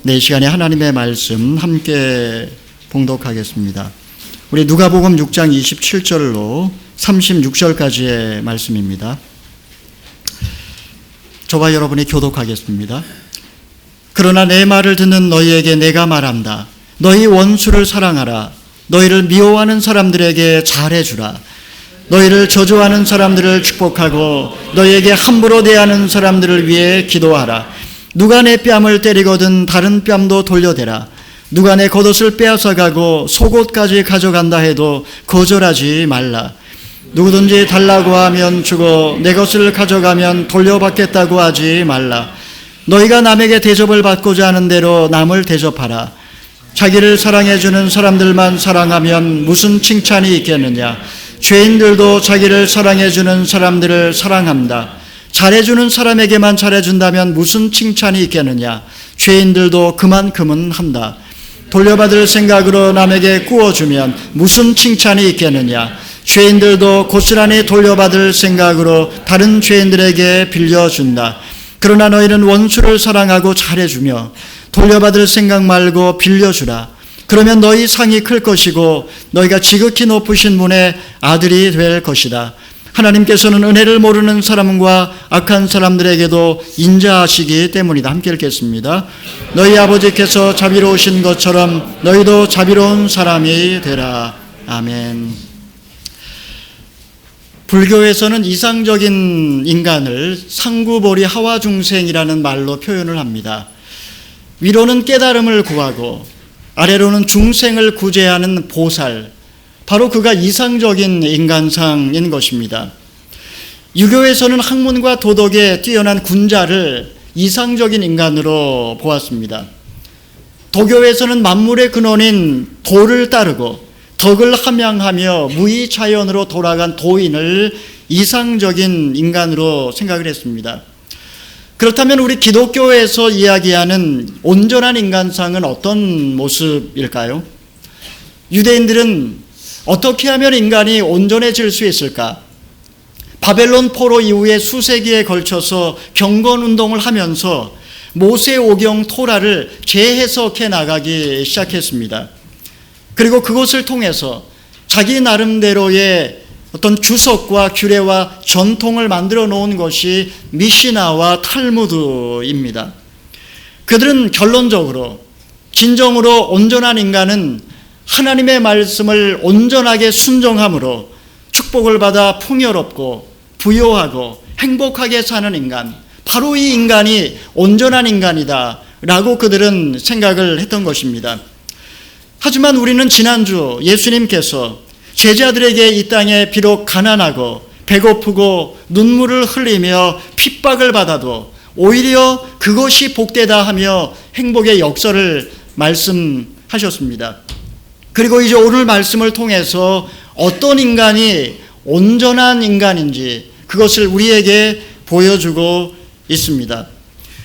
이 시간에 하나님의 말씀 함께 봉독하겠습니다. 우리 누가복음 6장 27절로 36절까지의 말씀입니다. 저와 여러분이 교독하겠습니다. 그러나 내 말을 듣는 너희에게 내가 말한다. 너희 원수를 사랑하라. 너희를 미워하는 사람들에게 잘해주라. 너희를 저주하는 사람들을 축복하고 너희에게 함부로 대하는 사람들을 위해 기도하라. 누가 내 뺨을 때리거든 다른 뺨도 돌려대라. 누가 내 겉옷을 빼앗아가고 속옷까지 가져간다 해도 거절하지 말라. 누구든지 달라고 하면 주고 내 것을 가져가면 돌려받겠다고 하지 말라. 너희가 남에게 대접을 받고자 하는 대로 남을 대접하라. 자기를 사랑해주는 사람들만 사랑하면 무슨 칭찬이 있겠느냐. 죄인들도 자기를 사랑해주는 사람들을 사랑합니다. 잘해주는 사람에게만 잘해준다면 무슨 칭찬이 있겠느냐. 죄인들도 그만큼은 한다. 돌려받을 생각으로 남에게 구워주면 무슨 칭찬이 있겠느냐. 죄인들도 고스란히 돌려받을 생각으로 다른 죄인들에게 빌려준다. 그러나 너희는 원수를 사랑하고 잘해주며 돌려받을 생각 말고 빌려주라. 그러면 너희 상이 클 것이고 너희가 지극히 높으신 분의 아들이 될 것이다. 하나님께서는 은혜를 모르는 사람과 악한 사람들에게도 인자하시기 때문이다. 함께 읽겠습니다. 너희 아버지께서 자비로우신 것처럼 너희도 자비로운 사람이 되라. 아멘. 불교에서는 이상적인 인간을 상구보리 하와중생이라는 말로 표현을 합니다. 위로는 깨달음을 구하고 아래로는 중생을 구제하는 보살, 바로 그가 이상적인 인간상인 것입니다. 유교에서는 학문과 도덕에 뛰어난 군자를 이상적인 인간으로 보았습니다. 도교에서는 만물의 근원인 도를 따르고 덕을 함양하며 무의자연으로 돌아간 도인을 이상적인 인간으로 생각을 했습니다. 그렇다면 우리 기독교에서 이야기하는 온전한 인간상은 어떤 모습일까요? 유대인들은 어떻게 하면 인간이 온전해질 수 있을까? 바벨론 포로 이후에 수세기에 걸쳐서 경건운동을 하면서 모세오경 토라를 재해석해 나가기 시작했습니다. 그리고 그것을 통해서 자기 나름대로의 어떤 주석과 규례와 전통을 만들어 놓은 것이 미시나와 탈무드입니다. 그들은 결론적으로 진정으로 온전한 인간은 하나님의 말씀을 온전하게 순종함으로 축복을 받아 풍요롭고 부요하고 행복하게 사는 인간, 바로 이 인간이 온전한 인간이다 라고 그들은 생각을 했던 것입니다. 하지만 우리는 지난주 예수님께서 제자들에게 이 땅에 비록 가난하고 배고프고 눈물을 흘리며 핍박을 받아도 오히려 그것이 복되다 하며 행복의 역설을 말씀하셨습니다. 그리고 이제 오늘 말씀을 통해서 어떤 인간이 온전한 인간인지 그것을 우리에게 보여주고 있습니다.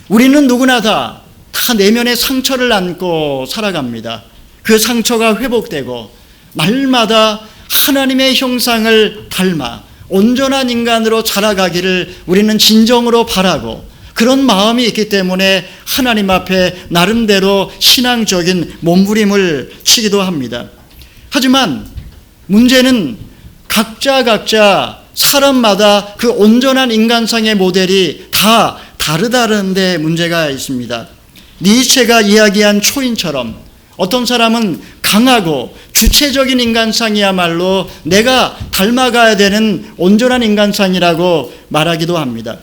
우리는 누구나 다 내면의 상처를 안고 살아갑니다. 그 상처가 회복되고 날마다 하나님의 형상을 닮아 온전한 인간으로 자라가기를 우리는 진정으로 바라고 그런 마음이 있기 때문에 하나님 앞에 나름대로 신앙적인 몸부림을 치기도 합니다. 하지만 문제는 각자 사람마다 그 온전한 인간상의 모델이 다 다르다는데 문제가 있습니다. 니체가 이야기한 초인처럼 어떤 사람은 강하고 주체적인 인간상이야말로 내가 닮아가야 되는 온전한 인간상이라고 말하기도 합니다.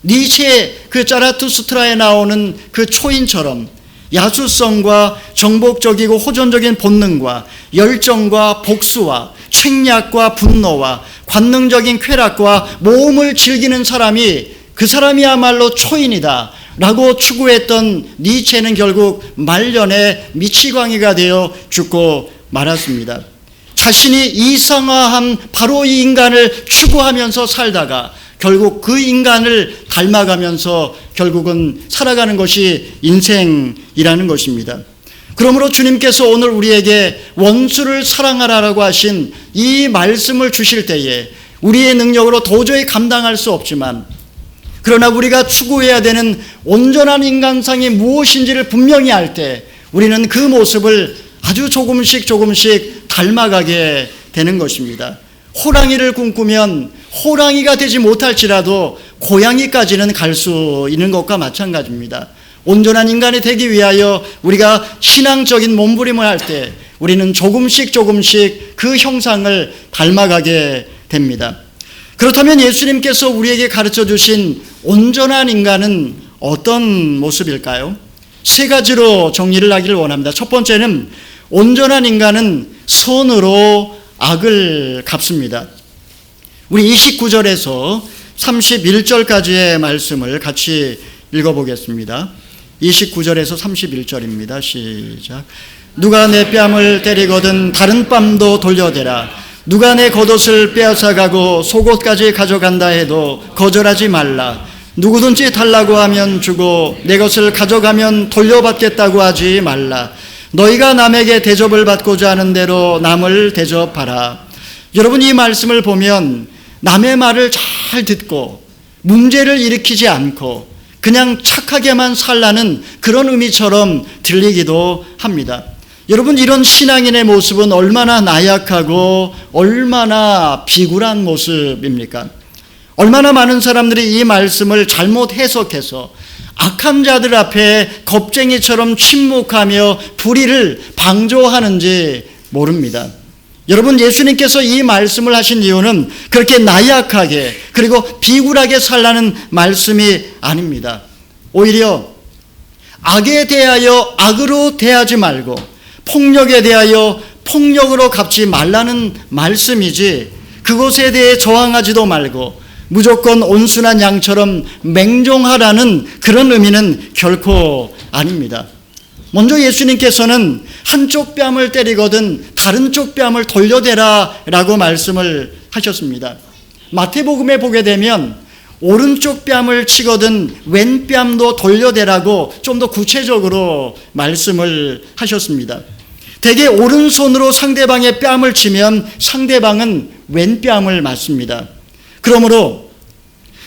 니체의 그 자라투스트라에 나오는 그 초인처럼 야수성과 정복적이고 호전적인 본능과 열정과 복수와 책략과 분노와 관능적인 쾌락과 모험을 즐기는 사람이 그 사람이야말로 초인이다 라고 추구했던 니체는 결국 말년에 미치광이가 되어 죽고 말았습니다. 자신이 이상화한 바로 이 인간을 추구하면서 살다가 결국 그 인간을 닮아가면서 결국은 살아가는 것이 인생이라는 것입니다. 그러므로 주님께서 오늘 우리에게 원수를 사랑하라라고 하신 이 말씀을 주실 때에 우리의 능력으로 도저히 감당할 수 없지만 그러나 우리가 추구해야 되는 온전한 인간상이 무엇인지를 분명히 알 때 우리는 그 모습을 아주 조금씩 닮아가게 되는 것입니다. 호랑이를 꿈꾸면 호랑이가 되지 못할지라도 고양이까지는 갈 수 있는 것과 마찬가지입니다. 온전한 인간이 되기 위하여 우리가 신앙적인 몸부림을 할 때 우리는 조금씩 그 형상을 닮아가게 됩니다. 그렇다면 예수님께서 우리에게 가르쳐 주신 온전한 인간은 어떤 모습일까요? 세 가지로 정리를 하기를 원합니다. 첫 번째는 온전한 인간은 선으로 악을 갚습니다. 우리 29절에서 31절까지의 말씀을 같이 읽어보겠습니다. 29절에서 31절입니다. 시작. 누가 내 뺨을 때리거든 다른 뺨도 돌려대라. 누가 내 겉옷을 빼앗아가고 속옷까지 가져간다 해도 거절하지 말라. 누구든지 달라고 하면 주고 내 것을 가져가면 돌려받겠다고 하지 말라. 너희가 남에게 대접을 받고자 하는 대로 남을 대접하라. 여러분, 이 말씀을 보면 남의 말을 잘 듣고 문제를 일으키지 않고 그냥 착하게만 살라는 그런 의미처럼 들리기도 합니다. 여러분, 이런 신앙인의 모습은 얼마나 나약하고 얼마나 비굴한 모습입니까? 얼마나 많은 사람들이 이 말씀을 잘못 해석해서 악한 자들 앞에 겁쟁이처럼 침묵하며 불의를 방조하는지 모릅니다. 여러분, 예수님께서 이 말씀을 하신 이유는 그렇게 나약하게 그리고 비굴하게 살라는 말씀이 아닙니다. 오히려 악에 대하여 악으로 대하지 말고 폭력에 대하여 폭력으로 갚지 말라는 말씀이지, 그것에 대해 저항하지도 말고 무조건 온순한 양처럼 맹종하라는 그런 의미는 결코 아닙니다. 먼저 예수님께서는 한쪽 뺨을 때리거든 다른 쪽 뺨을 돌려대라 라고 말씀을 하셨습니다. 마태복음에 보게 되면 오른쪽 뺨을 치거든 왼 뺨도 돌려대라고 좀 더 구체적으로 말씀을 하셨습니다. 대개 오른손으로 상대방의 뺨을 치면 상대방은 왼 뺨을 맞습니다. 그러므로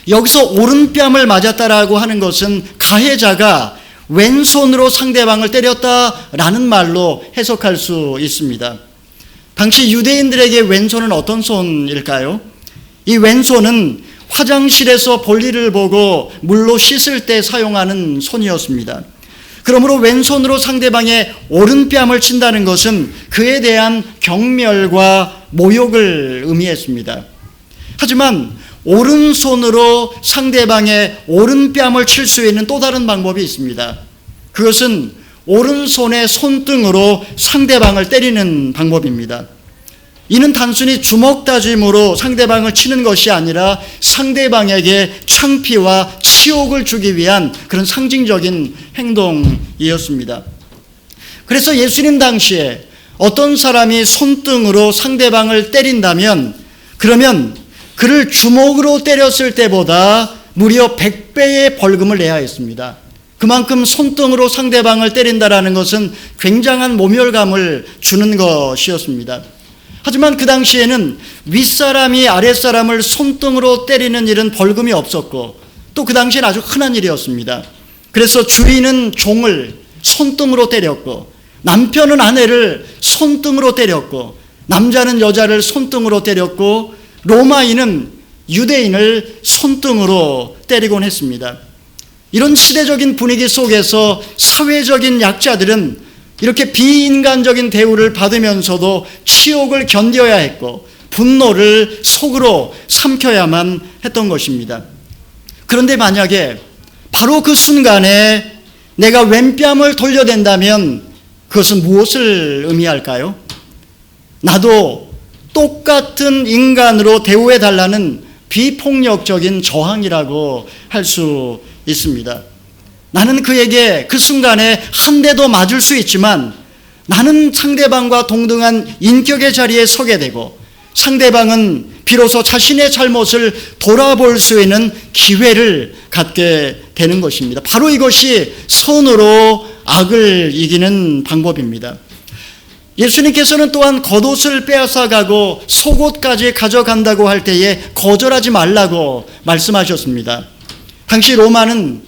여기서 오른뺨을 맞았다라고 하는 것은 가해자가 왼손으로 상대방을 때렸다라는 말로 해석할 수 있습니다. 당시 유대인들에게 왼손은 어떤 손일까요? 이 왼손은 화장실에서 볼일을 보고 물로 씻을 때 사용하는 손이었습니다. 그러므로 왼손으로 상대방의 오른뺨을 친다는 것은 그에 대한 경멸과 모욕을 의미했습니다. 하지만 오른손으로 상대방의 오른뺨을 칠 수 있는 또 다른 방법이 있습니다. 그것은 오른손의 손등으로 상대방을 때리는 방법입니다. 이는 단순히 주먹 다짐으로 상대방을 치는 것이 아니라 상대방에게 창피와 치욕을 주기 위한 그런 상징적인 행동이었습니다. 그래서 예수님 당시에 어떤 사람이 손등으로 상대방을 때린다면 그러면 그를 주먹으로 때렸을 때보다 무려 100배의 벌금을 내야 했습니다. 그만큼 손등으로 상대방을 때린다라는 것은 굉장한 모멸감을 주는 것이었습니다. 하지만 그 당시에는 윗사람이 아랫사람을 손등으로 때리는 일은 벌금이 없었고 또 그 당시에는 아주 흔한 일이었습니다. 그래서 주인은 종을 손등으로 때렸고 남편은 아내를 손등으로 때렸고 남자는 여자를 손등으로 때렸고 로마인은 유대인을 손등으로 때리곤 했습니다. 이런 시대적인 분위기 속에서 사회적인 약자들은 이렇게 비인간적인 대우를 받으면서도 치욕을 견뎌야 했고 분노를 속으로 삼켜야만 했던 것입니다. 그런데 만약에 바로 그 순간에 내가 왼뺨을 돌려댄다면 그것은 무엇을 의미할까요? 나도 똑같은 인간으로 대우해달라는 비폭력적인 저항이라고 할 수 있습니다. 나는 그에게 그 순간에 한 대도 맞을 수 있지만 나는 상대방과 동등한 인격의 자리에 서게 되고 상대방은 비로소 자신의 잘못을 돌아볼 수 있는 기회를 갖게 되는 것입니다. 바로 이것이 선으로 악을 이기는 방법입니다. 예수님께서는 또한 겉옷을 빼앗아가고 속옷까지 가져간다고 할 때에 거절하지 말라고 말씀하셨습니다. 당시 로마는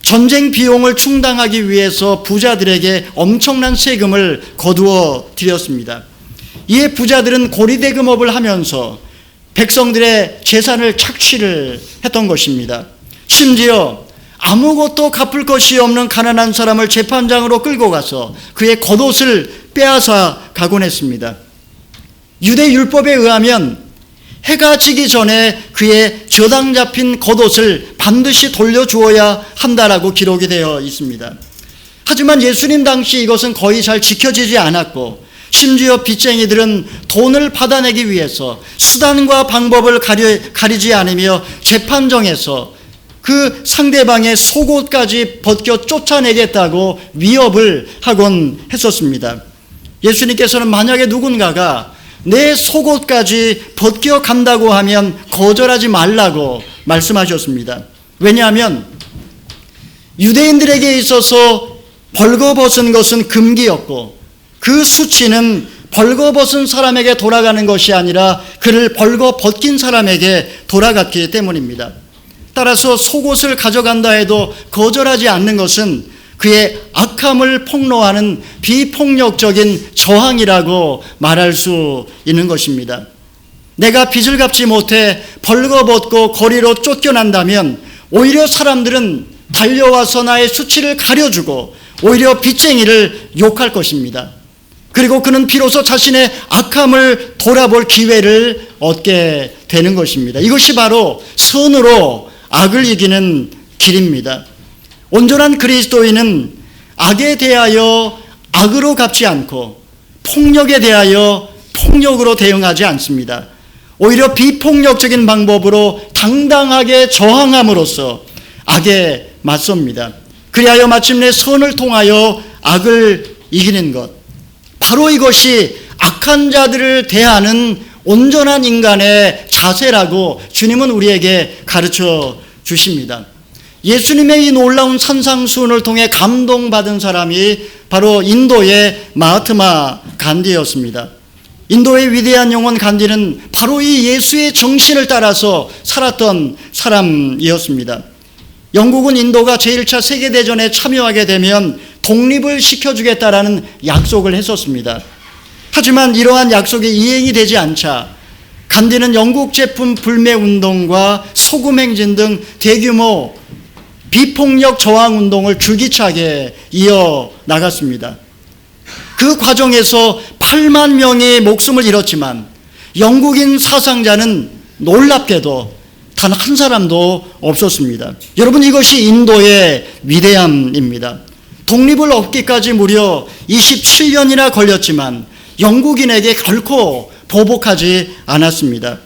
전쟁 비용을 충당하기 위해서 부자들에게 엄청난 세금을 거두어 들였습니다. 이에 부자들은 고리대금업을 하면서 백성들의 재산을 착취를 했던 것입니다. 심지어 아무것도 갚을 것이 없는 가난한 사람을 재판장으로 끌고 가서 그의 겉옷을 빼앗아 가곤 했습니다. 유대 율법에 의하면 해가 지기 전에 그의 저당 잡힌 겉옷을 반드시 돌려주어야 한다라고 기록이 되어 있습니다. 하지만 예수님 당시 이것은 거의 잘 지켜지지 않았고, 심지어 빚쟁이들은 돈을 받아내기 위해서 수단과 방법을 가리지 않으며 재판정에서 그 상대방의 속옷까지 벗겨 쫓아내겠다고 위협을 하곤 했었습니다. 예수님께서는 만약에 누군가가 내 속옷까지 벗겨 간다고 하면 거절하지 말라고 말씀하셨습니다. 왜냐하면 유대인들에게 있어서 벌거벗은 것은 금기였고, 그 수치는 벌거벗은 사람에게 돌아가는 것이 아니라 그를 벌거벗긴 사람에게 돌아갔기 때문입니다. 따라서 속옷을 가져간다 해도 거절하지 않는 것은 그의 악함을 폭로하는 비폭력적인 저항이라고 말할 수 있는 것입니다. 내가 빚을 갚지 못해 벌거벗고 거리로 쫓겨난다면 오히려 사람들은 달려와서 나의 수치를 가려주고 오히려 빚쟁이를 욕할 것입니다. 그리고 그는 비로소 자신의 악함을 돌아볼 기회를 얻게 되는 것입니다. 이것이 바로 선으로 악을 이기는 길입니다. 온전한 그리스도인은 악에 대하여 악으로 갚지 않고 폭력에 대하여 폭력으로 대응하지 않습니다. 오히려 비폭력적인 방법으로 당당하게 저항함으로써 악에 맞섭니다. 그리하여 마침내 선을 통하여 악을 이기는 것, 바로 이것이 악한 자들을 대하는 온전한 인간의 자세라고 주님은 우리에게 가르쳐 주십니다. 예수님의 이 놀라운 산상수훈을 통해 감동받은 사람이 바로 인도의 마하트마 간디였습니다. 인도의 위대한 영혼 간디는 바로 이 예수의 정신을 따라서 살았던 사람이었습니다. 영국은 인도가 제1차 세계대전에 참여하게 되면 독립을 시켜주겠다라는 약속을 했었습니다. 하지만 이러한 약속이 이행이 되지 않자 간디는 영국 제품 불매 운동과 소금 행진 등 대규모 비폭력 저항 운동을 줄기차게 이어 나갔습니다. 그 과정에서 8만 명이 목숨을 잃었지만 영국인 사상자는 놀랍게도 단 한 사람도 없었습니다. 여러분, 이것이 인도의 위대함입니다. 독립을 얻기까지 무려 27년이나 걸렸지만 영국인에게 결코 보복하지 않았습니다.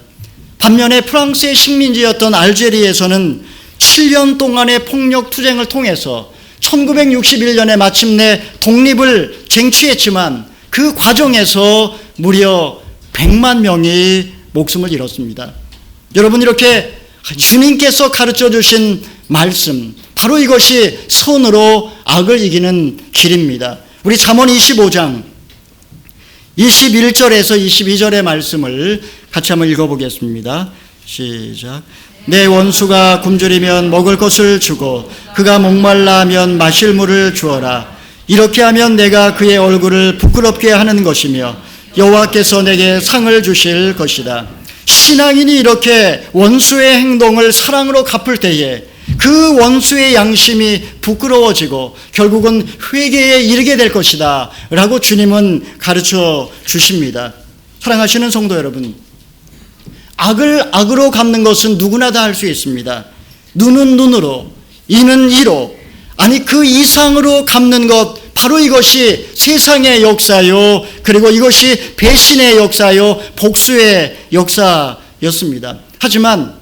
반면에 프랑스의 식민지였던 알제리에서는 7년 동안의 폭력 투쟁을 통해서 1961년에 마침내 독립을 쟁취했지만 그 과정에서 무려 100만 명이 목숨을 잃었습니다. 여러분, 이렇게 주님께서 가르쳐 주신 말씀, 바로 이것이 선으로 악을 이기는 길입니다. 우리 잠언 25장 21절에서 22절의 말씀을 같이 한번 읽어보겠습니다. 시작. 내 원수가 굶주리면 먹을 것을 주고 그가 목말라 하면 마실 물을 주어라. 이렇게 하면 내가 그의 얼굴을 부끄럽게 하는 것이며 여호와께서 내게 상을 주실 것이다. 신앙인이 이렇게 원수의 행동을 사랑으로 갚을 때에 그 원수의 양심이 부끄러워지고 결국은 회개에 이르게 될 것이다 라고 주님은 가르쳐 주십니다. 사랑하시는 성도 여러분, 악을 악으로 갚는 것은 누구나 다 할 수 있습니다. 눈은 눈으로, 이는 이로, 아니 그 이상으로 갚는 것, 바로 이것이 세상의 역사요, 그리고 이것이 배신의 역사요, 복수의 역사였습니다. 하지만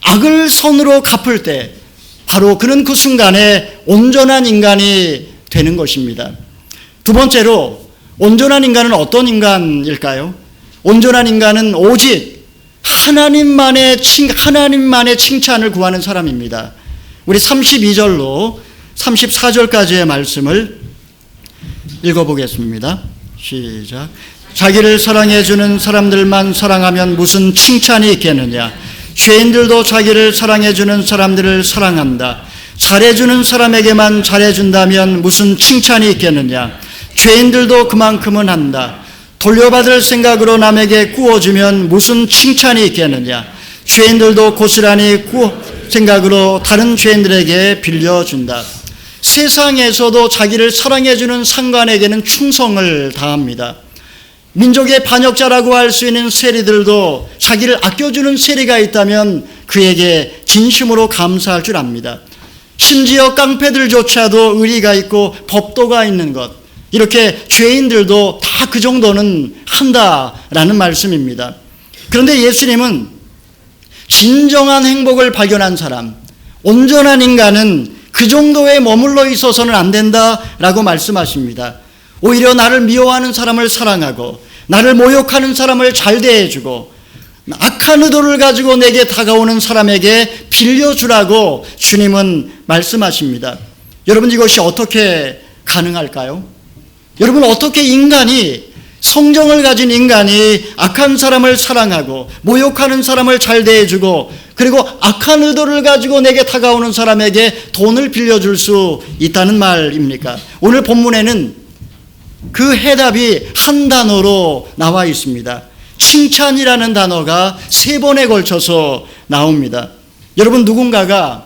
악을 선으로 갚을 때 바로 그는 그 순간에 온전한 인간이 되는 것입니다. 두 번째로, 온전한 인간은 어떤 인간일까요? 온전한 인간은 오직 하나님만의 칭찬을 구하는 사람입니다. 우리 32절로 34절까지의 말씀을 읽어보겠습니다. 시작. 자기를 사랑해주는 사람들만 사랑하면 무슨 칭찬이 있겠느냐? 죄인들도 자기를 사랑해주는 사람들을 사랑한다. 잘해주는 사람에게만 잘해준다면 무슨 칭찬이 있겠느냐. 죄인들도 그만큼은 한다. 돌려받을 생각으로 남에게 구워주면 무슨 칭찬이 있겠느냐. 죄인들도 고스란히 생각으로 다른 죄인들에게 빌려준다. 세상에서도 자기를 사랑해주는 상관에게는 충성을 다합니다. 민족의 반역자라고 할 수 있는 세리들도 자기를 아껴주는 세리가 있다면 그에게 진심으로 감사할 줄 압니다. 심지어 깡패들조차도 의리가 있고 법도가 있는 것, 이렇게 죄인들도 다 그 정도는 한다라는 말씀입니다. 그런데 예수님은 진정한 행복을 발견한 사람, 온전한 인간은 그 정도에 머물러 있어서는 안 된다라고 말씀하십니다. 오히려 나를 미워하는 사람을 사랑하고 나를 모욕하는 사람을 잘 대해주고 악한 의도를 가지고 내게 다가오는 사람에게 빌려주라고 주님은 말씀하십니다. 여러분, 이것이 어떻게 가능할까요? 여러분, 어떻게 인간이, 성정을 가진 인간이 악한 사람을 사랑하고 모욕하는 사람을 잘 대해주고 그리고 악한 의도를 가지고 내게 다가오는 사람에게 돈을 빌려줄 수 있다는 말입니까? 오늘 본문에는 그 해답이 한 단어로 나와 있습니다. 칭찬이라는 단어가 3번에 걸쳐서 나옵니다. 여러분, 누군가가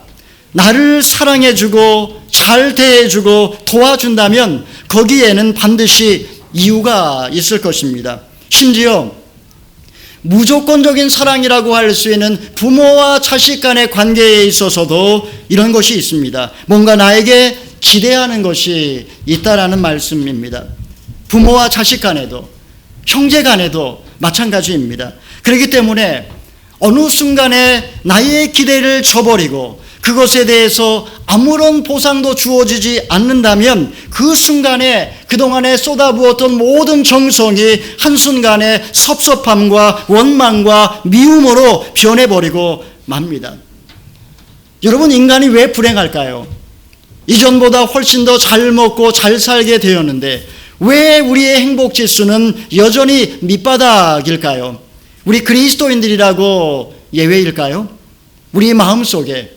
나를 사랑해주고 잘 대해주고 도와준다면 거기에는 반드시 이유가 있을 것입니다. 심지어 무조건적인 사랑이라고 할 수 있는 부모와 자식 간의 관계에 있어서도 이런 것이 있습니다. 뭔가 나에게 기대하는 것이 있다라는 말씀입니다. 부모와 자식 간에도, 형제 간에도 마찬가지입니다. 그렇기 때문에 어느 순간에 나의 기대를 저버리고 그것에 대해서 아무런 보상도 주어지지 않는다면 그 순간에 그동안에 쏟아부었던 모든 정성이 한순간에 섭섭함과 원망과 미움으로 변해버리고 맙니다. 여러분, 인간이 왜 불행할까요? 이전보다 훨씬 더 잘 먹고 잘 살게 되었는데 왜 우리의 행복 지수는 여전히 밑바닥일까요? 우리 그리스도인들이라고 예외일까요? 우리 마음속에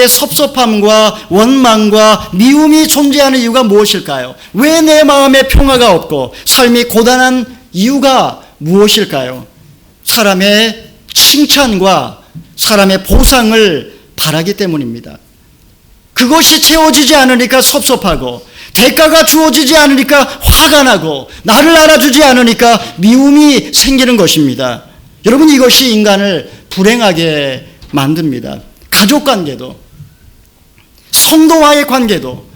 섭섭함과 원망과 미움이 존재하는 이유가 무엇일까요? 왜 내 마음에 평화가 없고 삶이 고단한 이유가 무엇일까요? 사람의 칭찬과 사람의 보상을 바라기 때문입니다. 그것이 채워지지 않으니까 섭섭하고 대가가 주어지지 않으니까 화가 나고 나를 알아주지 않으니까 미움이 생기는 것입니다. 여러분, 이것이 인간을 불행하게 만듭니다. 가족관계도, 성도와의 관계도,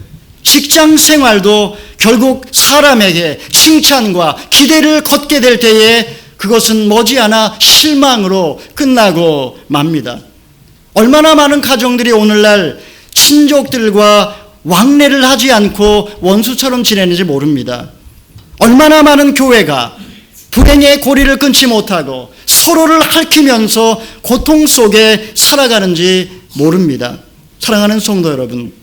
직장 생활도 결국 사람에게 칭찬과 기대를 걷게 될 때에 그것은 머지않아 실망으로 끝나고 맙니다. 얼마나 많은 가정들이 오늘날 친족들과 왕래를 하지 않고 원수처럼 지내는지 모릅니다. 얼마나 많은 교회가 불행의 고리를 끊지 못하고 서로를 핥히면서 고통 속에 살아가는지 모릅니다. 사랑하는 성도 여러분,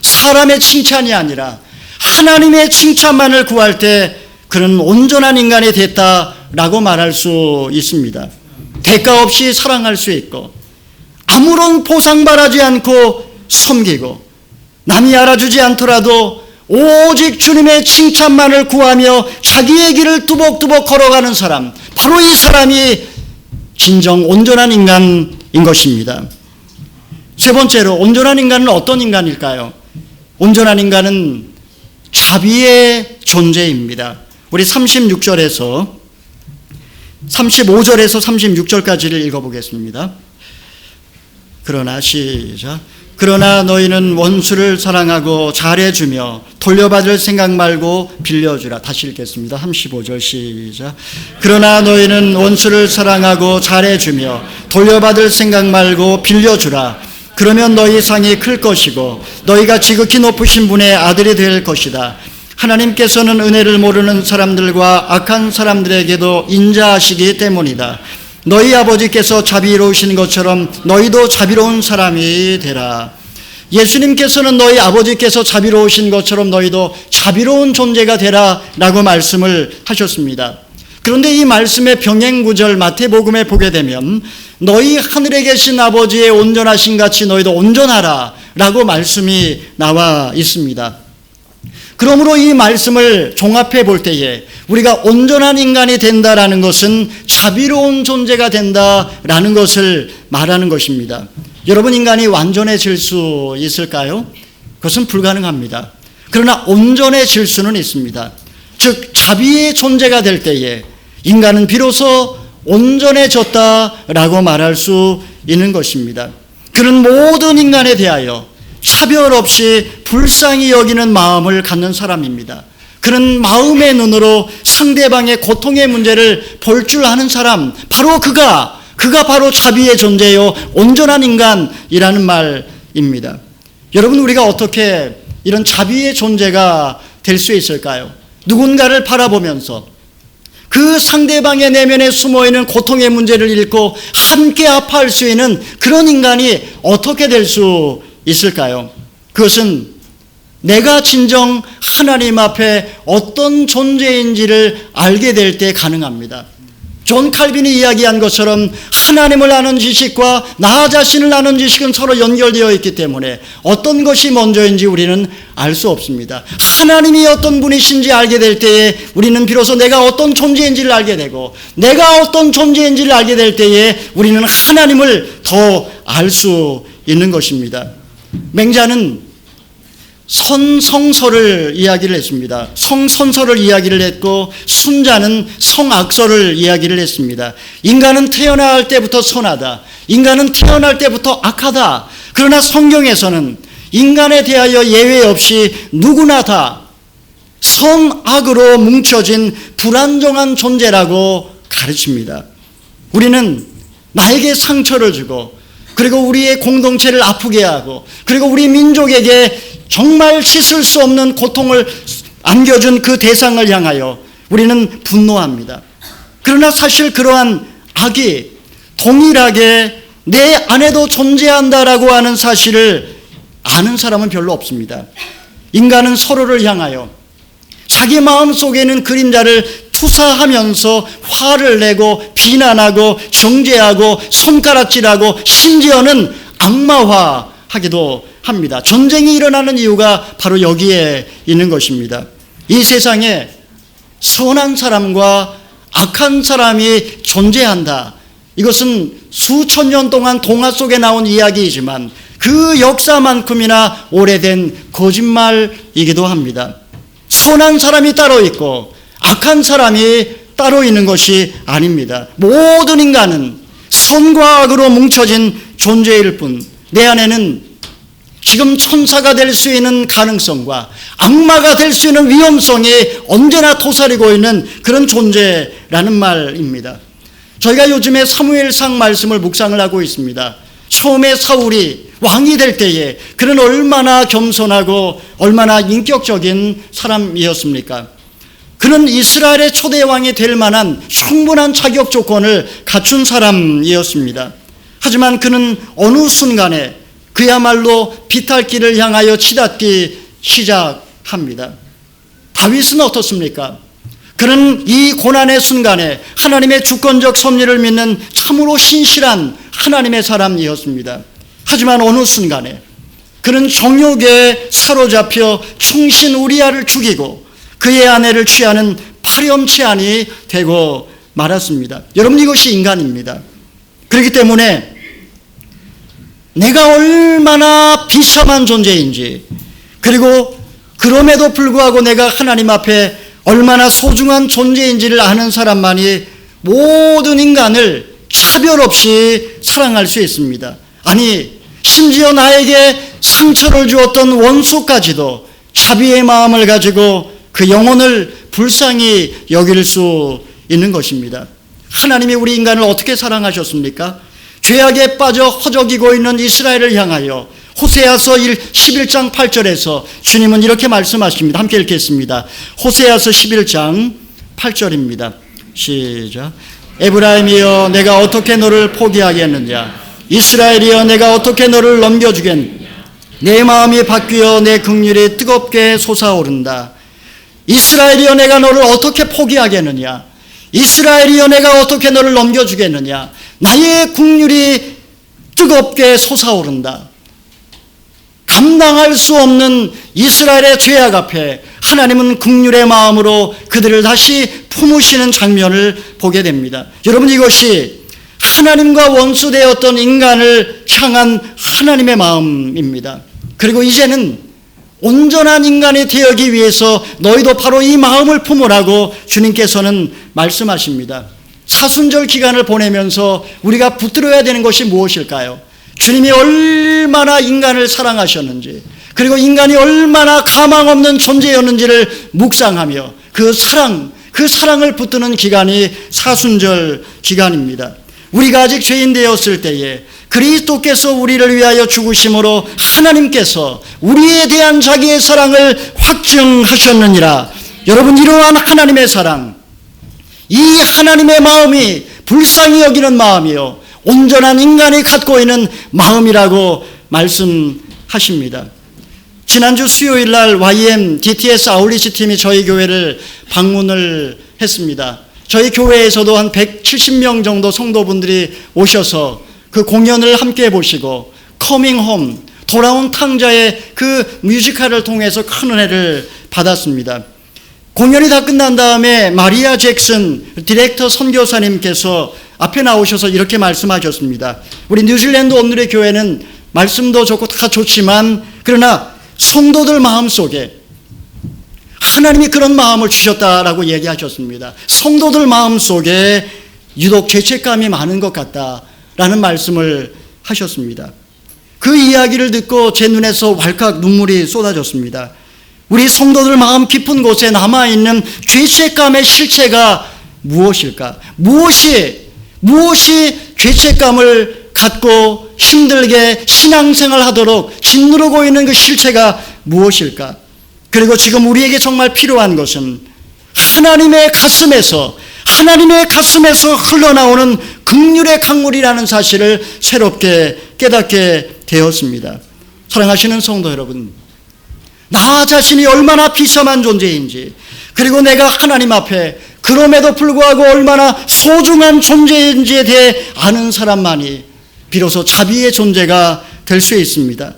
사람의 칭찬이 아니라 하나님의 칭찬만을 구할 때 그는 온전한 인간이 됐다라고 말할 수 있습니다. 대가 없이 사랑할 수 있고 아무런 보상바라지 않고 섬기고 남이 알아주지 않더라도 오직 주님의 칭찬만을 구하며 자기의 길을 뚜벅뚜벅 걸어가는 사람, 바로 이 사람이 진정 온전한 인간인 것입니다. 세 번째로, 온전한 인간은 어떤 인간일까요? 온전한 인간은 자비의 존재입니다. 우리 35절에서 36절까지를 읽어보겠습니다. 그러나 너희는 원수를 사랑하고 잘해주며 돌려받을 생각 말고 빌려주라. 다시 읽겠습니다. 35절 시작. 그러나 너희는 원수를 사랑하고 잘해주며 돌려받을 생각 말고 빌려주라. 그러면 너희 상이 클 것이고 너희가 지극히 높으신 분의 아들이 될 것이다. 하나님께서는 은혜를 모르는 사람들과 악한 사람들에게도 인자하시기 때문이다. 너희 아버지께서 자비로우신 것처럼 너희도 자비로운 사람이 되라. 예수님께서는 너희 아버지께서 자비로우신 것처럼 너희도 자비로운 존재가 되라 라고 말씀을 하셨습니다. 그런데 이 말씀의 병행구절 마태복음에 보게 되면 너희 하늘에 계신 아버지의 온전하신 같이 너희도 온전하라 라고 말씀이 나와 있습니다. 그러므로 이 말씀을 종합해 볼 때에 우리가 온전한 인간이 된다라는 것은 자비로운 존재가 된다라는 것을 말하는 것입니다. 여러분, 인간이 완전해질 수 있을까요? 그것은 불가능합니다. 그러나 온전해질 수는 있습니다. 즉 자비의 존재가 될 때에 인간은 비로소 온전해졌다라고 말할 수 있는 것입니다. 그는 모든 인간에 대하여 차별 없이 불쌍히 여기는 마음을 갖는 사람입니다. 그는 마음의 눈으로 상대방의 고통의 문제를 볼 줄 아는 사람, 바로 그가 바로 자비의 존재요 온전한 인간이라는 말입니다. 여러분, 우리가 어떻게 이런 자비의 존재가 될 수 있을까요? 누군가를 바라보면서 그 상대방의 내면에 숨어있는 고통의 문제를 읽고 함께 아파할 수 있는 그런 인간이 어떻게 될 수 있을까요? 그것은 내가 진정 하나님 앞에 어떤 존재인지를 알게 될 때 가능합니다. 존 칼빈이 이야기한 것처럼 하나님을 아는 지식과 나 자신을 아는 지식은 서로 연결되어 있기 때문에 어떤 것이 먼저인지 우리는 알 수 없습니다. 하나님이 어떤 분이신지 알게 될 때에 우리는 비로소 내가 어떤 존재인지를 알게 되고, 내가 어떤 존재인지를 알게 될 때에 우리는 하나님을 더 알 수 있는 것입니다. 맹자는 선성서를 이야기를 했습니다. 성선서를 이야기를 했고 순자는 성악서를 이야기를 했습니다. 인간은 태어날 때부터 선하다, 인간은 태어날 때부터 악하다. 그러나 성경에서는 인간에 대하여 예외 없이 누구나 다 선악으로 뭉쳐진 불안정한 존재라고 가르칩니다. 우리는 나에게 상처를 주고, 그리고 우리의 공동체를 아프게 하고, 그리고 우리 민족에게 정말 씻을 수 없는 고통을 안겨준 그 대상을 향하여 우리는 분노합니다. 그러나 사실 그러한 악이 동일하게 내 안에도 존재한다라고 하는 사실을 아는 사람은 별로 없습니다. 인간은 서로를 향하여 자기 마음속에는 그림자를 투사하면서 화를 내고 비난하고 정죄하고 손가락질하고 심지어는 악마화하기도 합니다. 전쟁이 일어나는 이유가 바로 여기에 있는 것입니다. 이 세상에 선한 사람과 악한 사람이 존재한다. 이것은 수천 년 동안 동화 속에 나온 이야기이지만 그 역사만큼이나 오래된 거짓말이기도 합니다. 선한 사람이 따로 있고 악한 사람이 따로 있는 것이 아닙니다. 모든 인간은 선과 악으로 뭉쳐진 존재일 뿐, 내 안에는 지금 천사가 될 수 있는 가능성과 악마가 될 수 있는 위험성이 언제나 도사리고 있는 그런 존재라는 말입니다. 저희가 요즘에 사무엘상 말씀을 묵상을 하고 있습니다. 처음에 사울이 왕이 될 때에 그는 얼마나 겸손하고 얼마나 인격적인 사람이었습니까? 그는 이스라엘의 초대 왕이 될 만한 충분한 자격 조건을 갖춘 사람이었습니다. 하지만 그는 어느 순간에 그야말로 비탈길을 향하여 치닫기 시작합니다. 다윗은 어떻습니까? 그는 이 고난의 순간에 하나님의 주권적 섭리를 믿는 참으로 신실한 하나님의 사람이었습니다. 하지만 어느 순간에 그는 정욕에 사로잡혀 충신 우리아를 죽이고 그의 아내를 취하는 파렴치한이 되고 말았습니다. 여러분, 이것이 인간입니다. 그렇기 때문에 내가 얼마나 비참한 존재인지, 그리고 그럼에도 불구하고 내가 하나님 앞에 얼마나 소중한 존재인지를 아는 사람만이 모든 인간을 차별 없이 사랑할 수 있습니다. 아니, 심지어 나에게 상처를 주었던 원수까지도 자비의 마음을 가지고 그 영혼을 불쌍히 여길 수 있는 것입니다. 하나님이 우리 인간을 어떻게 사랑하셨습니까? 죄악에 빠져 허덕이고 있는 이스라엘을 향하여 호세아서 11장 8절에서 주님은 이렇게 말씀하십니다. 함께 읽겠습니다. 호세아서 11장 8절입니다. 시작. 에브라임이여, 내가 어떻게 너를 포기하겠느냐? 이스라엘이여, 내가 어떻게 너를 넘겨주겠느냐? 내 마음이 바뀌어 내 긍휼이 뜨겁게 솟아오른다. 이스라엘이여, 내가 너를 어떻게 포기하겠느냐? 이스라엘이여 내가 어떻게 너를 넘겨주겠느냐. 나의 국률이 뜨겁게 솟아오른다. 감당할 수 없는 이스라엘의 죄악 앞에 하나님은 긍휼의 마음으로 그들을 다시 품으시는 장면을 보게 됩니다. 여러분, 이것이 하나님과 원수되었던 인간을 향한 하나님의 마음입니다. 그리고 이제는 온전한 인간이 되기 위해서 너희도 바로 이 마음을 품으라고 주님께서는 말씀하십니다. 사순절 기간을 보내면서 우리가 붙들어야 되는 것이 무엇일까요? 주님이 얼마나 인간을 사랑하셨는지, 그리고 인간이 얼마나 가망 없는 존재였는지를 묵상하며 그 사랑을 붙드는 기간이 사순절 기간입니다. 우리가 아직 죄인 되었을 때에 그리스도께서 우리를 위하여 죽으심으로 하나님께서 우리에 대한 자기의 사랑을 확증하셨느니라. 여러분, 이러한 하나님의 사랑, 이 하나님의 마음이 불쌍히 여기는 마음이요 온전한 인간이 갖고 있는 마음이라고 말씀하십니다. 지난주 수요일 날 YM DTS 아울리치 팀이 저희 교회를 방문을 했습니다. 저희 교회에서도 한 170명 정도 성도분들이 오셔서 그 공연을 함께 보시고 커밍 홈, 돌아온 탕자의 그 뮤지컬을 통해서 큰 은혜를 받았습니다. 공연이 다 끝난 다음에 마리아 잭슨 디렉터 선교사님께서 앞에 나오셔서 이렇게 말씀하셨습니다. 우리 뉴질랜드 오늘의 교회는 말씀도 좋고 다 좋지만 그러나 성도들 마음속에 하나님이 그런 마음을 주셨다라고 얘기하셨습니다. 성도들 마음속에 유독 죄책감이 많은 것 같다라는 말씀을 하셨습니다. 그 이야기를 듣고 제 눈에서 왈칵 눈물이 쏟아졌습니다. 우리 성도들 마음 깊은 곳에 남아있는 죄책감의 실체가 무엇일까? 무엇이 죄책감을 갖고 힘들게 신앙생활 하도록 짓누르고 있는 그 실체가 무엇일까? 그리고 지금 우리에게 정말 필요한 것은 하나님의 가슴에서 흘러나오는 긍휼의 강물이라는 사실을 새롭게 깨닫게 되었습니다. 사랑하시는 성도 여러분, 나 자신이 얼마나 비참한 존재인지, 그리고 내가 하나님 앞에 그럼에도 불구하고 얼마나 소중한 존재인지에 대해 아는 사람만이 비로소 자비의 존재가 될 수 있습니다.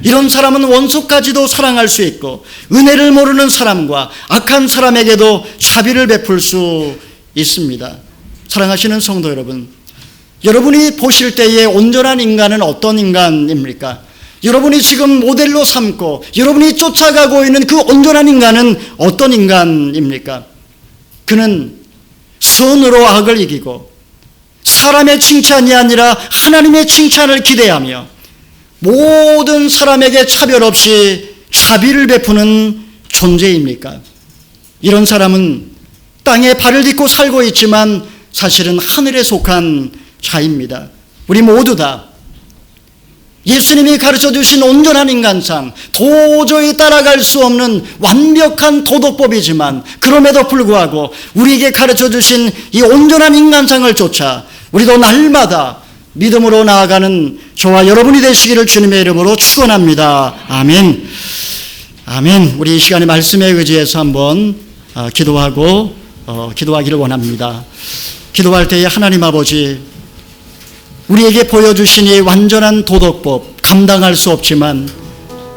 이런 사람은 원수까지도 사랑할 수 있고 은혜를 모르는 사람과 악한 사람에게도 자비를 베풀 수 있습니다. 사랑하시는 성도 여러분, 여러분이 보실 때의 온전한 인간은 어떤 인간입니까? 여러분이 지금 모델로 삼고 여러분이 쫓아가고 있는 그 온전한 인간은 어떤 인간입니까? 그는 선으로 악을 이기고 사람의 칭찬이 아니라 하나님의 칭찬을 기대하며 모든 사람에게 차별 없이 자비를 베푸는 존재입니까? 이런 사람은 땅에 발을 딛고 살고 있지만 사실은 하늘에 속한 자입니다. 우리 모두 다 예수님이 가르쳐 주신 온전한 인간상, 도저히 따라갈 수 없는 완벽한 도덕법이지만 그럼에도 불구하고 우리에게 가르쳐 주신 이 온전한 인간상을 쫓아 우리도 날마다 믿음으로 나아가는 저와 여러분이 되시기를 주님의 이름으로 축원합니다. 아멘. 아멘. 우리 이 시간에 말씀에 의지해서 한번 기도하기를 원합니다. 기도할 때에 하나님 아버지, 우리에게 보여주신 이 완전한 도덕법 감당할 수 없지만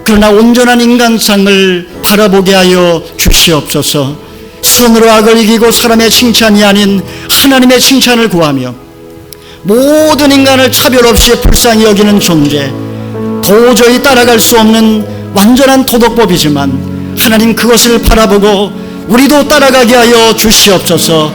그러나 온전한 인간상을 바라보게 하여 주시옵소서. 선으로 악을 이기고 사람의 칭찬이 아닌 하나님의 칭찬을 구하며 모든 인간을 차별 없이 불쌍히 여기는 존재, 도저히 따라갈 수 없는 완전한 도덕법이지만 하나님 그것을 바라보고 우리도 따라가게 하여 주시옵소서.